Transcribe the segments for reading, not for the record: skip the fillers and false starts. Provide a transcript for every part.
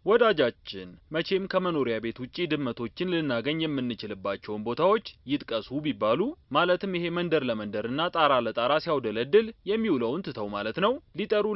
ወዳጃችን መቼም ከመኖሪያ ቤት ውጪ ድመቶችን ልናገኝ የምንችልባቸውን ቦታዎች ይጥቀሱ ቢባሉ ማለትም ይሄ መንደር ለመንደርና ጣራ ለጣራ ሲያውደለድል የሚውለውን ትተው ማለት ነው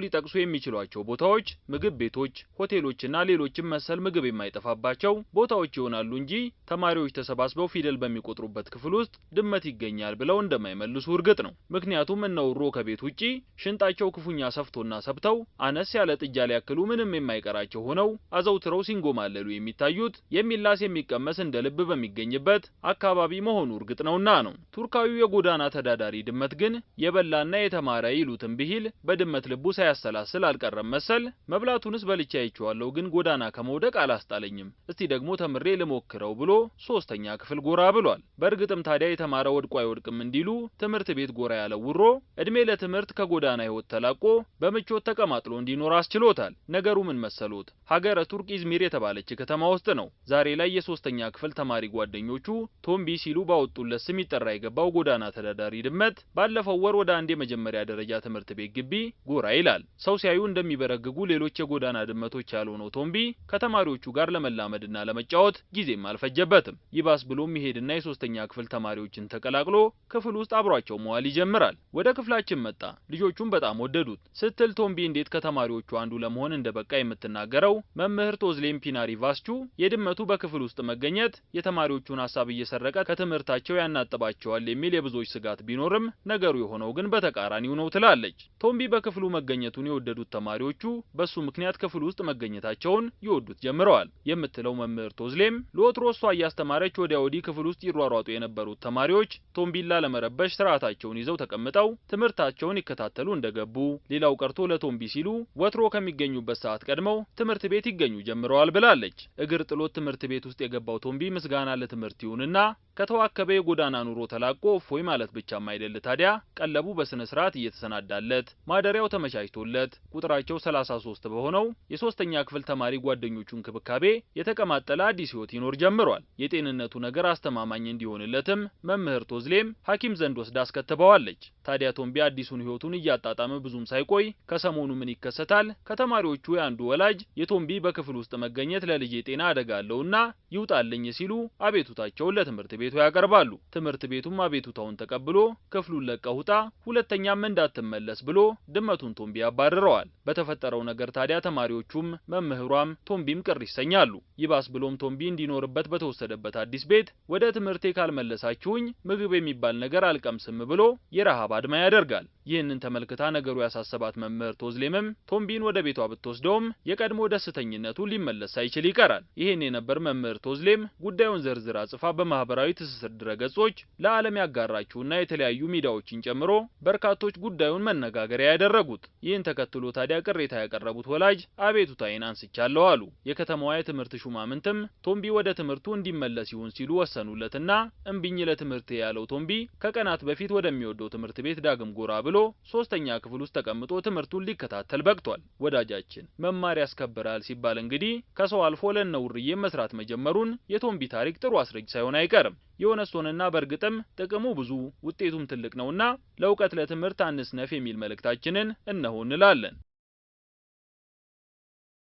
ሊጠቅሱ የሚችሏቸው ቦታዎች ምግብ ቤቶች፣ ሆቴሎችና ሌሎችም መሰል ምግብ የማይጠፋባቸው ቦታዎች ይሆናሉ እንጂ ተማሪዎች ተሰባስበው ፊደል በሚቆጥሩበት ክፍል ውስጥ ድመት ይገኛል ብለው እንደማይመልሱ እርግጥ ነው። ምክንያቱም እነውሮ ከቤት ውጪ ሽንጣቸው ክፉኛ ሰፍቶና ሰብተው አነስ ያለ ጥጃ ሊያክሉ ምንም የማይቀራቸው ሆነው አዘውትረው ሲንጎማለሉ የሚታዩት የሚላስ የሚቀመስ እንደ ልብ በሚገኝበት አካባቢ መሆኑ እርግጥ ነውና ነው። ቱርካዊው የጎዳና ተዳዳሪ ድመት ግን የበላና የተማረ ይሉትን ብሂል በድመት ልቡ ሳያሰላስል አልቀረም መሰል መብላቱንስ በልቼ አይቼዋለሁ፣ ግን ጎዳና ከመውደቅ አላስጣለኝም፣ እስቲ ደግሞ ተምሬ ልሞክረው ብሎ ሶስተኛ ክፍል ጎራ ብሏል። በእርግጥም ታዲያ የተማረ ወድቆ አይወድቅም እንዲሉ ትምህርት ቤት ጎራ ያለው ውሮ እድሜ ለትምህርት ከጎዳና ህይወት ተላቆ በምቾት ተቀማጥሎ እንዲኖር አስችሎታል። ነገሩ ምን መሰሎት? ሀገረ ቱርክ ኢዝሚር የተባለች ከተማ ውስጥ ነው። ዛሬ ላይ የሶስተኛ ክፍል ተማሪ ጓደኞቹ ቶምቢ ሲሉ ባወጡለት ስም ይጠራ የገባው ጎዳና ተዳዳሪ ድመት ባለፈው ወር ወደ አንድ የመጀመሪያ ደረጃ ትምህርት ቤት ግቢ ጎራ ይላል። ሰው ሲያዩ እንደሚበረግጉ ሌሎች የጎዳና ድመቶች ያልሆነው ቶምቢ ከተማሪዎቹ ጋር ለመላመድና ለመጫወት ጊዜም አልፈጀበትም። ይባስ ብሎም ይሄድና የሶስተኛ ክፍል ተማሪዎችን ተቀላቅሎ ክፍል ውስጥ አብሯቸው መዋል ይጀምራል። ወደ ክፍላችን መጣ። ልጆቹም በጣም ወደዱት ስትል ቶምቢ እንዴት ከተማሪዎቹ አንዱ ለመሆን እንደበቃ የምትናገረው መምህር ቶዝሌም ፒናሪቫስቹ የድመቱ በክፍል ውስጥ መገኘት የተማሪዎቹን ሐሳብ እየሰረቀ ከትምህርታቸው ያናጥባቸዋል የሚል የብዙዎች ስጋት ቢኖርም ነገሩ የሆነው ግን በተቃራኒው ነው ትላለች። ቶምቢ በክፍሉ መገኘቱን የወደዱት ተማሪዎቹ በሱ ምክንያት ክፍል ውስጥ መገኘታቸውን ይወዱት ጀምረዋል የምትለው መምህር ቶዝሌም ለወትሮ እሷ እያስተማረች ወዲያ ወዲህ ክፍል ውስጥ ይሯሯጡ የነበሩት ተማሪዎች ቶምቢን ላለመረበሽ ስርዓታቸውን ይዘው ተቀምጠው ትምህርታቸውን ይከታተሉ እንደገቡ፣ ሌላው ቀርቶ ለቶምቢ ሲሉ ወትሮ ከሚገኙበት ሰዓት ቀድመው ትምህርት ቤት ይገኙ ጀምረዋል ብላለች። እግር ጥሎት ትምህርት ቤት ውስጥ የገባው ቶምቢ ምስጋና ለትምህርት ይሁንና ከተዋከበ የጎዳና ኑሮ ተላቆ እፎይ ማለት ብቻም አይደል ታዲያ ቀለቡ በስነ ስርዓት እየተሰናዳለት ማደሪያው ተመቻችቶለት ቁጥራቸው 33 በሆነው የሶስተኛ ክፍል ተማሪ ጓደኞቹ እንክብካቤ የተቀማጠለ አዲስ ህይወት ይኖር ጀምሯል። የጤንነቱ ነገር አስተማማኝ እንዲሆንለትም መምህር ቶዝሌም ሐኪም ዘንድ ወስዳ አስከትበዋለች። ታዲያ ቶምቢ አዲሱን ህይወቱን እያጣጣመ ብዙም ሳይቆይ ከሰሞኑ ምን ይከሰታል? ከተማሪዎቹ ያንዱ ወላጅ የቶምቢ በክፍል ውስጥ መገኘት ለልጄ ጤና አደጋ አለውና ይውጣልኝ ሲሉ አቤቱታቸውን ለትምህርት ቤቱ ያቀርባሉ። ትምህርት ቤቱም አቤቱታውን ተቀብሎ ክፍሉን ለቀህ ውጣ፣ ሁለተኛም እንዳትመለስ ብሎ ድመቱን ቶምቢ ያባርረዋል። በተፈጠረው ነገር ታዲያ ተማሪዎቹም መምህሯም ቶምቢም ቅር ይሰኛሉ። ይባስ ብሎም ቶምቢ እንዲኖርበት በተወሰደበት አዲስ ቤት ወደ ትምህርቴ ካልመለሳችሁኝ ምግብ የሚባል ነገር አልቀምስም ብሎ የረሃብ አድማ ያደርጋል። ይህንን ተመልክታ ነገሩ ያሳሰባት መምህር ቶዝሌምም ቶምቢን ወደ ቤቷ ብትወስደውም የቀድሞ ደስተኝነቱ ሊመለስ ሳይችል ይቀራል። ይሄን የነበር መምህር ቶዝሌም ጉዳዩን ዘርዝራ ጽፋ በማህበራዊ ትስስር ድረገጾች ለዓለም ያጋራችውና የተለያዩ ሚዲያዎችን ጨምሮ በርካቶች ጉዳዩን መነጋገሪያ ያደረጉት። ይህን ተከትሎ ታዲያ ቅሬታ ያቀረቡት ወላጅ አቤቱታዬን አንስቻለሁ አሉ። የከተማዋ የትምህርት ሹማምንትም ቶምቢ ወደ ትምህርቱ እንዲመለስ ይሁን ሲሉ ወሰኑለትና እምቢኝ ለትምህርት ያለው ቶምቢ ከቀናት በፊት ወደሚወደው ትምህርት ቤት ዳግም ጎራ ብሎ ሶስተኛ ክፍል ውስጥ ተቀምጦ ትምህርቱን ሊከታተል በቅቷል። ወዳጃችን መማር ያስከብራል ሲባል እንግዲህ ከሰው አልፎ ለነውርዬ መስራት መጀመሩን የቶምቢ ታሪክ ጥሩ አስረጅ ሳይሆን አይቀርም። የሆነሶንና በእርግጥም ጥቅሙ ብዙ ውጤቱም ትልቅ ነውና ለእውቀት ለትምህርት አንስነፍ የሚል መልእክታችንን እነሆ እንላለን።